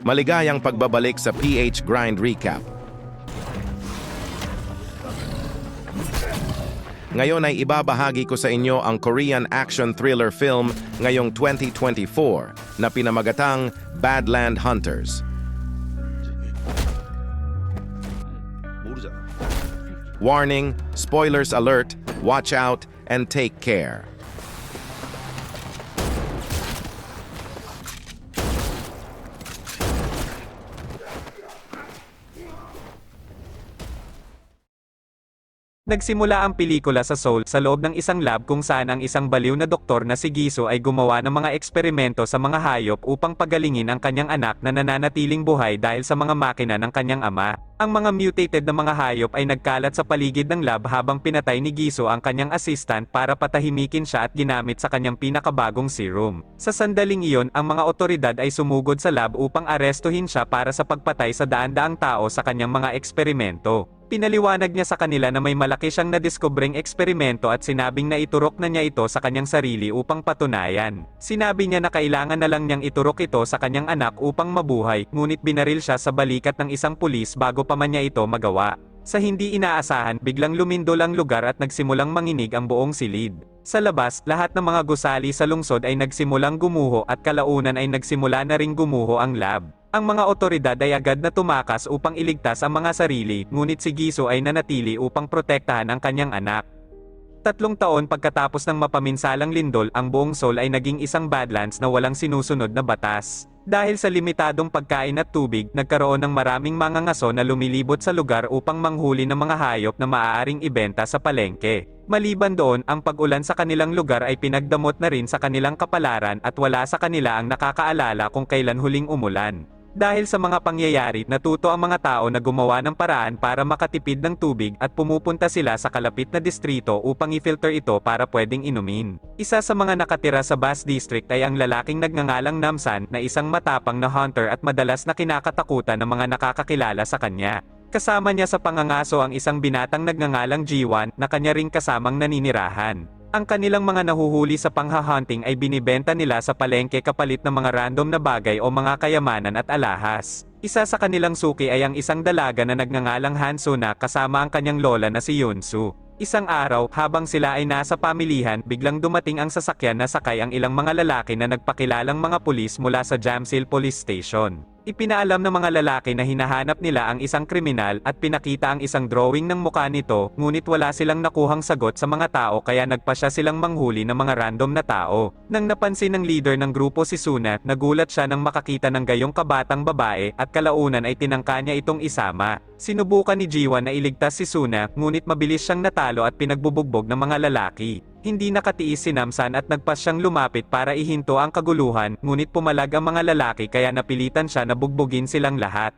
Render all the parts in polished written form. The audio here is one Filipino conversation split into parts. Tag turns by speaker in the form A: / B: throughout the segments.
A: Maligayang pagbabalik sa PH Grind Recap. Ngayon ay ibabahagi ko sa inyo ang Korean action thriller film ngayong 2024 na pinamagatang Badland Hunters. Warning, spoilers alert, watch out, and take care.
B: Nagsimula ang pelikula sa Seoul sa loob ng isang lab kung saan ang isang baliw na doktor na si Giso ay gumawa ng mga eksperimento sa mga hayop upang pagalingin ang kanyang anak na nananatiling buhay dahil sa mga makina ng kanyang ama. Ang mga mutated na mga hayop ay nagkalat sa paligid ng lab habang pinatay ni Giso ang kanyang assistant para patahimikin siya at ginamit sa kanyang pinakabagong serum. Sa sandaling iyon, ang mga otoridad ay sumugod sa lab upang arestuhin siya para sa pagpatay sa daan-daang tao sa kanyang mga eksperimento. Pinaliwanag niya sa kanila na may malaki siyang nadiskobring eksperimento at sinabing na iturok na niya ito sa kanyang sarili upang patunayan. Sinabi niya na kailangan na lang niyang iturok ito sa kanyang anak upang mabuhay, ngunit binaril siya sa balikat ng isang pulis bago pa man niya ito magawa. Sa hindi inaasahan, biglang lumindol ang lugar at nagsimulang manginig ang buong silid. Sa labas, lahat ng mga gusali sa lungsod ay nagsimulang gumuho at kalaunan ay nagsimula na ring gumuho ang lab. Ang mga otoridad ay agad na tumakas upang iligtas ang mga sarili, ngunit si Giso ay nanatili upang protektahan ang kanyang anak. 3 taon pagkatapos ng mapaminsalang lindol, ang buong Seoul ay naging isang badlands na walang sinusunod na batas. Dahil sa limitadong pagkain at tubig, nagkaroon ng maraming mga ngaso na lumilibot sa lugar upang manghuli ng mga hayop na maaaring ibenta sa palengke. Maliban doon, ang pag-ulan sa kanilang lugar ay pinagdamot na rin sa kanilang kapalaran at wala sa kanila ang nakakaalala kung kailan huling umulan. Dahil sa mga pangyayari, natuto ang mga tao na gumawa ng paraan para makatipid ng tubig at pumupunta sila sa kalapit na distrito upang i-filter ito para pwedeng inumin. Isa sa mga nakatira sa Bus District ay ang lalaking nagngangalang Namsan na isang matapang na hunter at madalas na kinakatakutan ng mga nakakakilala sa kanya. Kasama niya sa pangangaso ang isang binatang nagngangalang Jiwan na kanya ring kasamang naninirahan. Ang kanilang mga nahuhuli sa pangha-hunting ay binibenta nila sa palengke kapalit ng mga random na bagay o mga kayamanan at alahas. Isa sa kanilang suki ay ang isang dalaga na nagngangalang Hanso na kasama ang kanyang lola na si Yunsu. Isang araw, habang sila ay nasa pamilihan, biglang dumating ang sasakyan na sakay ang ilang mga lalaki na nagpakilalang mga pulis mula sa Jamsil Police Station. Ipinaalam ng mga lalaki na hinahanap nila ang isang kriminal at pinakita ang isang drawing ng mukha nito, ngunit wala silang nakuhang sagot sa mga tao kaya nagpasya silang manghuli ng mga random na tao. Nang napansin ng leader ng grupo si Suna, nagulat siya nang makakita ng gayong kabatang babae at kalaunan ay tinangka niya itong isama. Sinubukan ni Jiwan na iligtas si Suna, ngunit mabilis siyang natalo at pinagbubugbog ng mga lalaki. Hindi nakatiis si Namsan at nagpas siyang lumapit para ihinto ang kaguluhan, ngunit pumalag ang mga lalaki kaya napilitan siya na bugbugin silang lahat.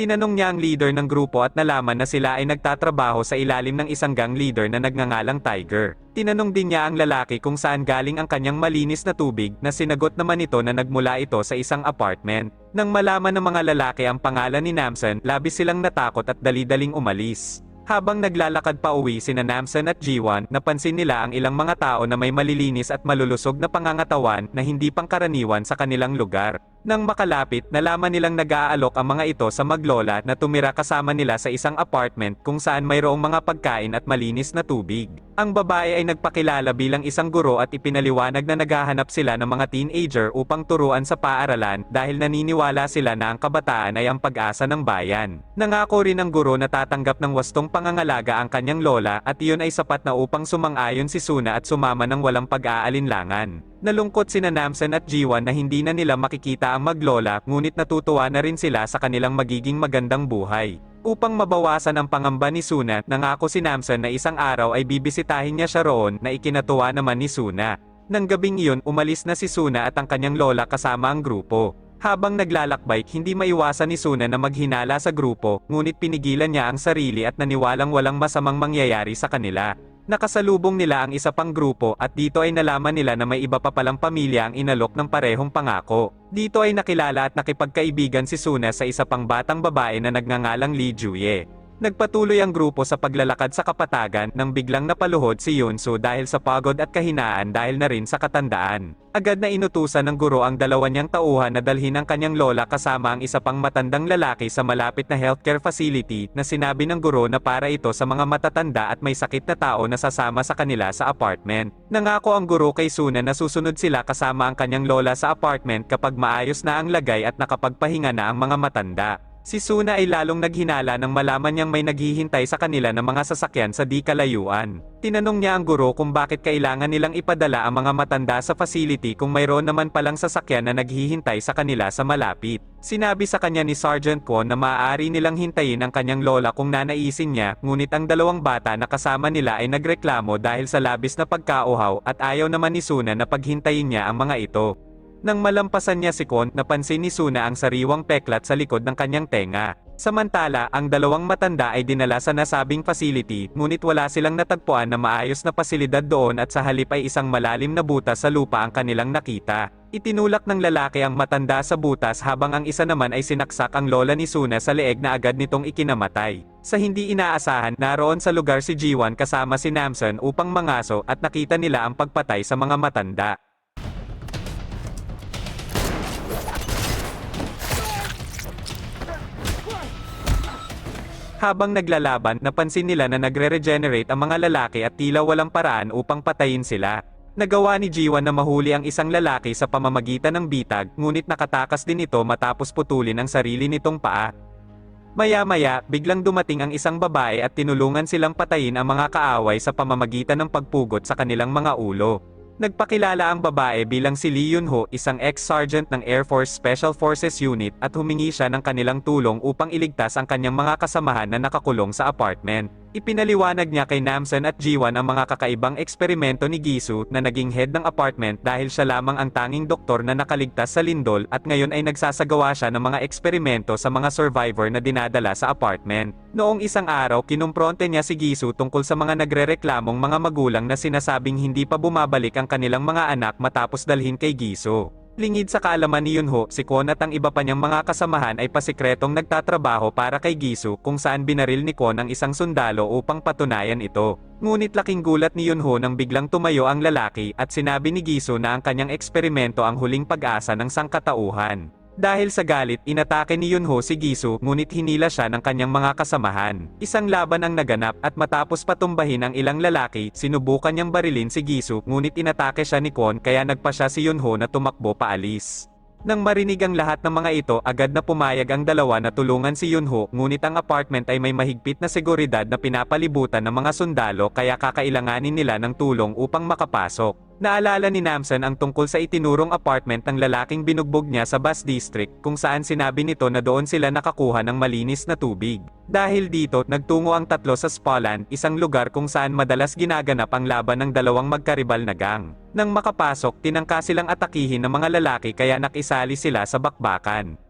B: Tinanong niya ang leader ng grupo at nalaman na sila ay nagtatrabaho sa ilalim ng isang gang leader na nagngangalang Tiger. Tinanong din niya ang lalaki kung saan galing ang kanyang malinis na tubig, na sinagot naman ito na nagmula ito sa isang apartment. Nang malaman ng mga lalaki ang pangalan ni Namsan, labis silang natakot at dali-daling umalis. Habang naglalakad pa uwi sina Namsan at Jiwan, napansin nila ang ilang mga tao na may malilinis at malulusog na pangangatawan na hindi pangkaraniwan sa kanilang lugar. Nang makalapit, nalaman nilang nag-aalok ang mga ito sa maglola na tumira kasama nila sa isang apartment kung saan mayroong mga pagkain at malinis na tubig. Ang babae ay nagpakilala bilang isang guro at ipinaliwanag na naghahanap sila ng mga teenager upang turuan sa paaralan dahil naniniwala sila na ang kabataan ay ang pag-asa ng bayan. Nangako rin ang guro na tatanggap ng wastong pangangalaga ang kanyang lola at iyon ay sapat na upang sumang-ayon si Suna at sumama ng walang pag-aalinlangan. Nalungkot sina Namsan at Jiwan na hindi na nila makikita ang maglola, ngunit natutuwa na rin sila sa kanilang magiging magandang buhay. Upang mabawasan ang pangamba ni Suna, nangako si Namsan na isang araw ay bibisitahin niya siya roon, na ikinatuwa naman ni Suna. Nang gabing iyon, umalis na si Suna at ang kanyang lola kasama ang grupo. Habang naglalakbay, hindi maiwasan ni Suna na maghinala sa grupo, ngunit pinigilan niya ang sarili at naniwalang walang masamang mangyayari sa kanila. Nakasalubong nila ang isa pang grupo at dito ay nalaman nila na may iba pa palang pamilya ang inalok ng parehong pangako. Dito ay nakilala at nakipagkaibigan si Suna sa isa pang batang babae na nagngangalang Lee Juye. Nagpatuloy ang grupo sa paglalakad sa kapatagan nang biglang napaluhod si Yunsu dahil sa pagod at kahinaan dahil na rin sa katandaan. Agad na inutusan ng guro ang dalawa niyang tauhan na dalhin ang kanyang lola kasama ang isa pang matandang lalaki sa malapit na healthcare facility na sinabi ng guro na para ito sa mga matatanda at may sakit na tao na sasama sa kanila sa apartment. Nangako ang guro kay Suna na susunod sila kasama ang kanyang lola sa apartment kapag maayos na ang lagay at nakapagpahinga na ang mga matanda. Si Suna ay lalong naghinala nang malaman niyang may naghihintay sa kanila ng mga sasakyan sa di kalayuan. Tinanong niya ang guro kung bakit kailangan nilang ipadala ang mga matanda sa facility kung mayroon naman palang sasakyan na naghihintay sa kanila sa malapit. Sinabi sa kanya ni Sergeant Kwon na maaari nilang hintayin ang kanyang lola kung nanaisin niya, ngunit ang dalawang bata na kasama nila ay nagreklamo dahil sa labis na pagkauhaw at ayaw naman ni Suna na paghintayin niya ang mga ito. Nang malampasan niya si Kwon, napansin ni Suna ang sariwang peklat sa likod ng kanyang tenga. Samantala, ang dalawang matanda ay dinala sa nasabing facility, ngunit wala silang natagpuan na maayos na pasilidad doon at sa halip ay isang malalim na butas sa lupa ang kanilang nakita. Itinulak ng lalaki ang matanda sa butas habang ang isa naman ay sinaksak ang lola ni Suna sa leeg na agad nitong ikinamatay. Sa hindi inaasahan, naroon sa lugar si Jiwon kasama si Namsun upang mangaso at nakita nila ang pagpatay sa mga matanda. Habang naglalaban, napansin nila na nagre-regenerate ang mga lalaki at tila walang paraan upang patayin sila. Nagawa ni Jiwon na mahuli ang isang lalaki sa pamamagitan ng bitag, ngunit nakatakas din ito matapos putulin ang sarili nitong paa. Maya-maya, biglang dumating ang isang babae at tinulungan silang patayin ang mga kaaway sa pamamagitan ng pagpugot sa kanilang mga ulo. Nagpakilala ang babae bilang si Lee Yun-ho, isang ex-sergeant ng Air Force Special Forces Unit at humingi siya ng kanilang tulong upang iligtas ang kanyang mga kasamahan na nakakulong sa apartment. Ipinaliwanag niya kay Namsun at Jiwon ang mga kakaibang eksperimento ni Gisu na naging head ng apartment dahil siya lamang ang tanging doktor na nakaligtas sa lindol at ngayon ay nagsasagawa siya ng mga eksperimento sa mga survivor na dinadala sa apartment. Noong isang araw, kinumpronte niya si Gisu tungkol sa mga nagrereklamong mga magulang na sinasabing hindi pa bumabalik ang kanilang mga anak matapos dalhin kay Gisu. Lingid sa kaalaman ni Yunho, si Kwon at ang iba pa niyang mga kasamahan ay pasikretong nagtatrabaho para kay Gisu kung saan binaril ni Kwon ang isang sundalo upang patunayan ito. Ngunit laking gulat ni Yunho nang biglang tumayo ang lalaki at sinabi ni Gisu na ang kanyang eksperimento ang huling pag-asa ng sangkatauhan. Dahil sa galit, inatake ni Yunho si Gisu ngunit hinila siya ng kanyang mga kasamahan. Isang laban ang naganap at matapos patumbahin ang ilang lalaki, sinubukan niyang barilin si Gisu ngunit inatake siya ni Kwon kaya nagpa siya si Yunho na tumakbo paalis. Nang marinig ang lahat ng mga ito, agad na pumayag ang dalawa na tulungan si Yunho ngunit ang apartment ay may mahigpit na seguridad na pinapalibutan ng mga sundalo kaya kakailanganin nila ng tulong upang makapasok. Naalala ni Namsun ang tungkol sa itinurong apartment ng lalaking binugbog niya sa bus district kung saan sinabi nito na doon sila nakakuha ng malinis na tubig. Dahil dito, nagtungo ang tatlo sa Spaland, isang lugar kung saan madalas ginaganap ang laban ng dalawang magkaribal na gang. Nang makapasok, tinangka silang atakihin ng mga lalaki kaya nakisali sila sa bakbakan.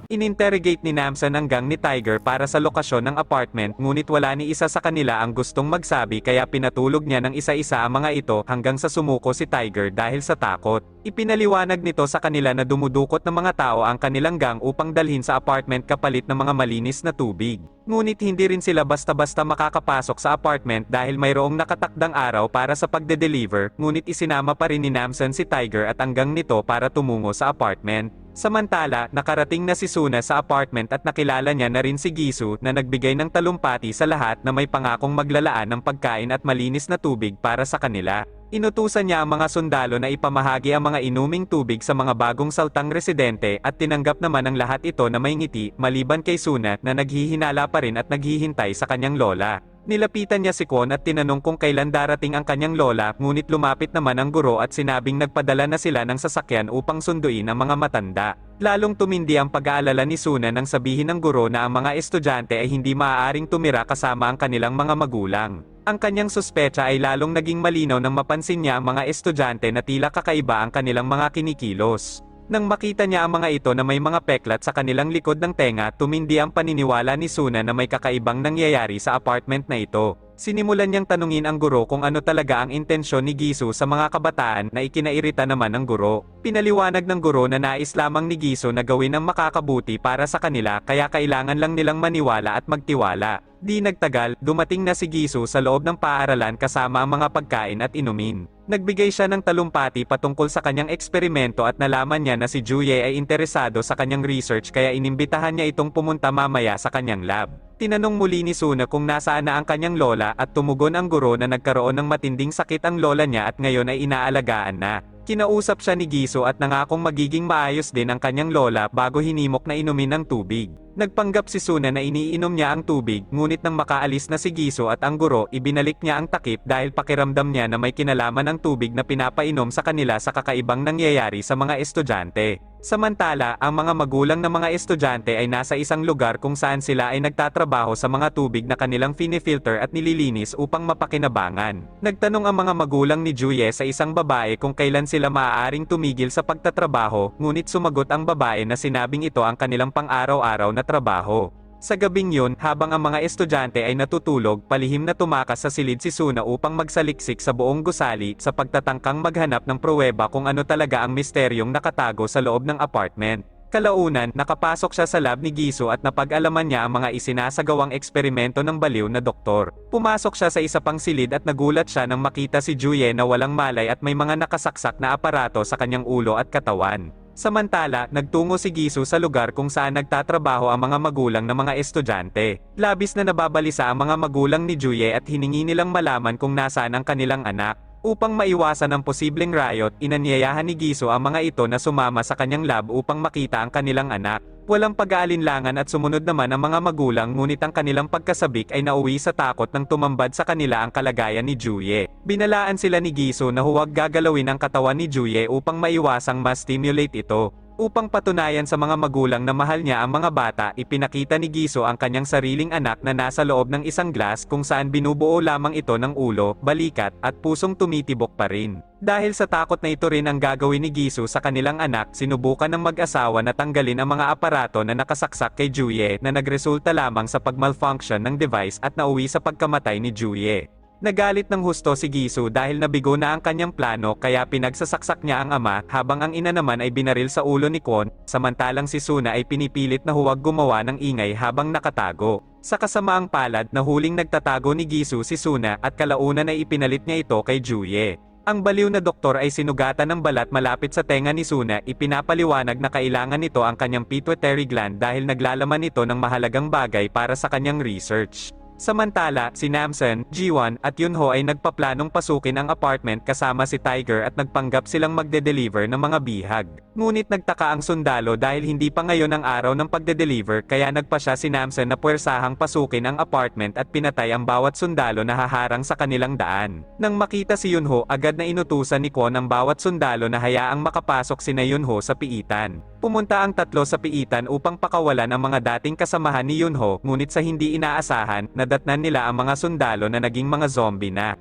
B: Ininterrogate ni Namsun ang gang ni Tiger para sa lokasyon ng apartment ngunit wala ni isa sa kanila ang gustong magsabi kaya pinatulog niya ng isa-isa ang mga ito hanggang sa sumuko si Tiger dahil sa takot. Ipinaliwanag nito sa kanila na dumudukot ng mga tao ang kanilang gang upang dalhin sa apartment kapalit ng mga malinis na tubig. Ngunit hindi rin sila basta-basta makakapasok sa apartment dahil mayroong nakatakdang araw para sa pagde-deliver, ngunit isinama pa rin ni Namsun si Tiger at ang gang nito para tumungo sa apartment. Samantala, nakarating na si Suna sa apartment at nakilala niya na rin si Gisu na nagbigay ng talumpati sa lahat na may pangakong maglalaan ng pagkain at malinis na tubig para sa kanila. Inutusan niya ang mga sundalo na ipamahagi ang mga inuming tubig sa mga bagong saltang residente at tinanggap naman ang lahat ito na may ngiti maliban kay Suna na naghihinala pa rin at naghihintay sa kanyang lola. Nilapitan niya si Kwon at tinanong kung kailan darating ang kanyang lola ngunit lumapit naman ang guro at sinabing nagpadala na sila ng sasakyan upang sunduin ang mga matanda. Lalong tumindi ang pag-aalala ni Suna nang sabihin ng guro na ang mga estudyante ay hindi maaaring tumira kasama ang kanilang mga magulang. Ang kanyang suspecha ay lalong naging malinaw nang mapansin niya ang mga estudyante na tila kakaiba ang kanilang mga kinikilos. Nang makita niya ang mga ito na may mga peklat sa kanilang likod ng tenga, tumindi ang paniniwala ni Suna na may kakaibang nangyayari sa apartment na ito. Sinimulan niyang tanungin ang guro kung ano talaga ang intensyon ni Giso sa mga kabataan na ikinairita naman ng guro. Pinaliwanag ng guro na nais lamang ni Giso na gawin ang makakabuti para sa kanila kaya kailangan lang nilang maniwala at magtiwala. Di nagtagal, dumating na si Giso sa loob ng paaralan kasama ang mga pagkain at inumin. Nagbigay siya ng talumpati patungkol sa kanyang eksperimento at nalaman niya na si Juye ay interesado sa kanyang research kaya inimbitahan niya itong pumunta mamaya sa kanyang lab. Tinanong muli ni Suna kung nasaan na ang kanyang lola at tumugon ang guro na nagkaroon ng matinding sakit ang lola niya at ngayon ay inaalagaan na. Kinausap siya ni Giso at nangakong magiging maayos din ang kanyang lola bago hinimok na inumin ng tubig. Nagpanggap si Suna na iniinom niya ang tubig, ngunit nang makaalis na si Giso at ang guro, ibinalik niya ang takip dahil pakiramdam niya na may kinalaman ang tubig na pinapainom sa kanila sa kakaibang nangyayari sa mga estudyante. Samantala, ang mga magulang ng mga estudyante ay nasa isang lugar kung saan sila ay nagtatrabaho sa mga tubig na kanilang finifilter at nililinis upang mapakinabangan. Nagtanong ang mga magulang ni Juye sa isang babae kung kailan sila maaaring tumigil sa pagtatrabaho, ngunit sumagot ang babae na sinabing ito ang kanilang pang-araw-araw na trabaho. Sa gabing yun, habang ang mga estudyante ay natutulog, palihim na tumakas sa silid si Suna upang magsaliksik sa buong gusali sa pagtatangkang maghanap ng pruweba kung ano talaga ang misteryong nakatago sa loob ng apartment. Kalaunan, nakapasok siya sa lab ni Giso at napag-alaman niya ang mga isinasagawang eksperimento ng baliw na doktor. Pumasok siya sa isa pang silid at nagulat siya nang makita si Juye na walang malay at may mga nakasaksak na aparato sa kanyang ulo at katawan. Samantala, nagtungo si Giso sa lugar kung saan nagtatrabaho ang mga magulang ng mga estudyante. Labis na nababalisa ang mga magulang ni Juye at hiningi nilang malaman kung nasaan ang kanilang anak. Upang maiwasan ang posibleng riot, inanyayahan ni Giso ang mga ito na sumama sa kanyang lab upang makita ang kanilang anak. Walang pag-aalinlangan at sumunod naman ang mga magulang ngunit ang kanilang pagkasabik ay nauwi sa takot nang tumambad sa kanila ang kalagayan ni Juye. Binalaan sila ni Giso na huwag gagalawin ang katawan ni Juye upang maiwasang ma-stimulate ito. Upang patunayan sa mga magulang na mahal niya ang mga bata, ipinakita ni Giso ang kanyang sariling anak na nasa loob ng isang glass kung saan binubuo lamang ito ng ulo, balikat, at pusong tumitibok pa rin. Dahil sa takot na ito rin ang gagawin ni Giso sa kanilang anak, sinubukan ng mag-asawa na tanggalin ang mga aparato na nakasaksak kay Juye na nagresulta lamang sa pag-malfunction ng device at nauwi sa pagkamatay ni Juye. Nagalit ng husto si Giso dahil nabigo na ang kanyang plano kaya pinagsasaksak niya ang ama habang ang ina naman ay binaril sa ulo ni Kwon, samantalang si Suna ay pinipilit na huwag gumawa ng ingay habang nakatago. Sa kasamaang palad, nahuling nagtatago ni Giso si Suna at kalaunan ay ipinalit niya ito kay Juye. Ang baliw na doktor ay sinugatan ng balat malapit sa tenga ni Suna, ipinapaliwanag na kailangan nito ang kanyang pituitary gland dahil naglalaman ito ng mahalagang bagay para sa kanyang research. Samantala, si Namsen, Jiwon, at Yunho ay nagpaplanong pasukin ang apartment kasama si Tiger at nagpanggap silang magde-deliver ng mga bihag. Ngunit nagtaka ang sundalo dahil hindi pa ngayon ang araw ng pagde-deliver kaya nagpasya si Namsen na puwersahang pasukin ang apartment at pinatay ang bawat sundalo na haharang sa kanilang daan. Nang makita si Yunho, agad na inutusan ni Kwon ang bawat sundalo na hayaang makapasok sina Yunho sa piitan. Pumunta ang tatlo sa piitan upang pakawalan ang mga dating kasamahan ni Yunho, ngunit sa hindi inaasahan, nadatnan nila ang mga sundalo na naging mga zombie na.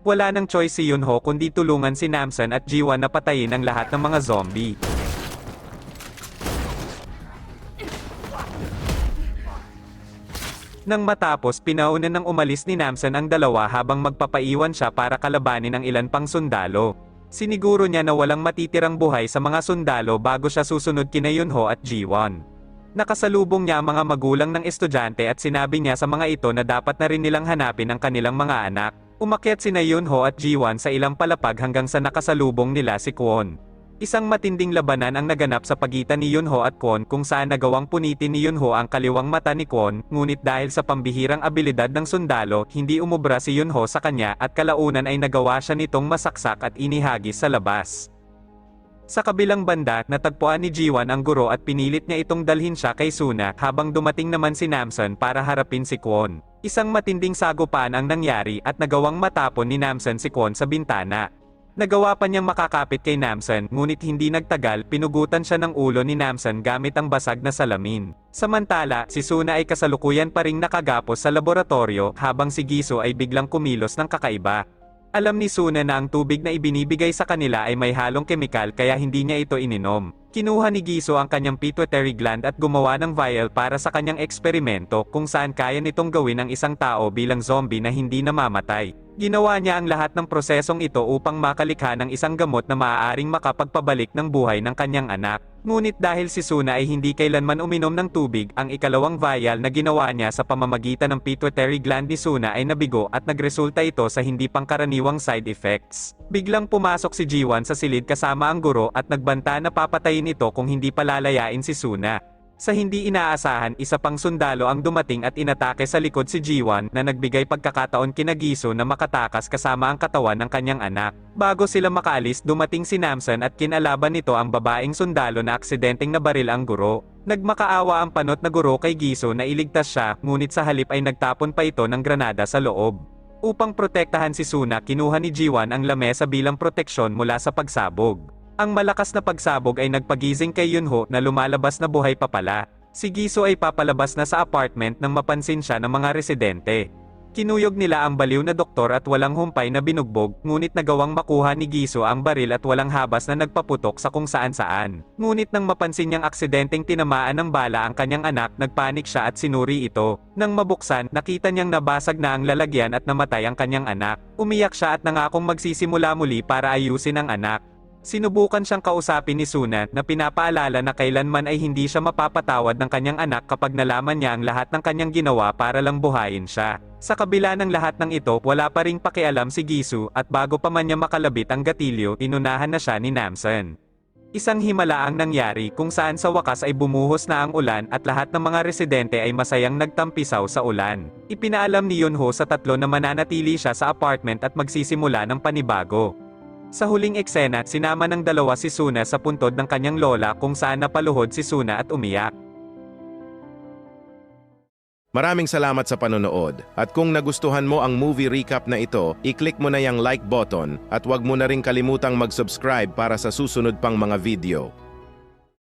B: Wala nang choice si Yunho kundi tulungan si Namsen at Jiwon na patayin ang lahat ng mga zombie. Nang matapos, pinauna nang umalis ni Namsen ang dalawa habang magpapaiwan siya para kalabanin ang ilan pang sundalo. Siniguro niya na walang matitirang buhay sa mga sundalo bago siya susunod kina Yunho at Jiwon. Nakasalubong niya ang mga magulang ng estudyante at sinabi niya sa mga ito na dapat na rin nilang hanapin ang kanilang mga anak. Umakyat sina Yunho at Jiwon sa ilang palapag hanggang sa nakasalubong nila si Kwon. Isang matinding labanan ang naganap sa pagitan ni Yunho at Kwon kung saan nagawang punitin ni Yunho ang kaliwang mata ni Kwon, ngunit dahil sa pambihirang abilidad ng sundalo, hindi umubra si Yunho sa kanya at kalaunan ay nagawa siya nitong masaksak at inihagis sa labas. Sa kabilang banda, natagpuan ni Jiwon ang guro at pinilit niya itong dalhin siya kay Suna habang dumating naman si Namsen para harapin si Kwon. Isang matinding sagupaan ang nangyari at nagawang matapon ni Namsen si Kwon sa bintana. Nagawa pa niyang makakapit kay Namsan, ngunit hindi nagtagal, pinugutan siya ng ulo ni Namsan gamit ang basag na salamin. Samantala, si Suna ay kasalukuyan pa ring nakagapos sa laboratorio, habang si Giso ay biglang kumilos ng kakaiba. Alam ni Suna na ang tubig na ibinibigay sa kanila ay may halong kemikal kaya hindi niya ito ininom. Kinuha ni Giso ang kanyang pituitary gland at gumawa ng vial para sa kanyang eksperimento kung saan kaya nitong gawin ang isang tao bilang zombie na hindi namamatay. Ginawa niya ang lahat ng prosesong ito upang makalikha ng isang gamot na maaaring makapagpabalik ng buhay ng kanyang anak. Ngunit dahil si Suna ay hindi kailanman uminom ng tubig, ang ikalawang vial na ginawa niya sa pamamagitan ng pituitary gland ni Suna ay nabigo at nagresulta ito sa hindi pangkaraniwang side effects. Biglang pumasok si Jiwan sa silid kasama ang guro at nagbanta na papatayin ito kung hindi palalayain si Suna. Sa hindi inaasahan, isa pang sundalo ang dumating at inatake sa likod si Jiwan na nagbigay pagkakataon kina Giso na makatakas kasama ang katawan ng kanyang anak. Bago sila makaalis, dumating si Namsan at kinalaban nito ang babaeng sundalo na aksidenteng nabaril ang guro. Nagmakaawa ang panot na guro kay Giso na iligtas siya, ngunit sa halip ay nagtapon pa ito ng granada sa loob. Upang protektahan si Suna, kinuha ni Jiwan ang lamesa bilang proteksyon mula sa pagsabog. Ang malakas na pagsabog ay nagpagising kay Yunho na lumalabas na buhay pa pala. Si Giso ay papalabas na sa apartment nang mapansin siya ng mga residente. Kinuyog nila ang baliw na doktor at walang humpay na binugbog, ngunit nagawang makuha ni Giso ang baril at walang habas na nagpaputok sa kung saan-saan. Ngunit nang mapansin niyang aksidenteng tinamaan ng bala ang kanyang anak, nagpanik siya at sinuri ito. Nang mabuksan, nakita niyang nabasag na ang lalagyan at namatay ang kanyang anak. Umiyak siya at nangakong magsisimula muli para ayusin ang anak. Sinubukan siyang kausapin ni Suna na pinapaalala na kailanman ay hindi siya mapapatawad ng kanyang anak kapag nalaman niya ang lahat ng kanyang ginawa para lang buhayin siya. Sa kabila ng lahat ng ito, wala pa ring pakialam si Gisu at bago pa man niya makalabit ang gatilyo, inunahan na siya ni Namsan. Isang himala ang nangyari kung saan sa wakas ay bumuhos na ang ulan at lahat ng mga residente ay masayang nagtampisaw sa ulan. Ipinaalam ni Yunho sa tatlo na mananatili siya sa apartment at magsisimula ng panibago. Sa huling eksena, sinama ng dalawa si Suna sa puntod ng kanyang lola kung saan napaluhod si Suna at umiyak.
A: Maraming salamat sa panonood. At kung nagustuhan mo ang movie recap na ito, i-click mo na yung like button at huwag mo na rin kalimutang mag-subscribe para sa susunod pang mga video.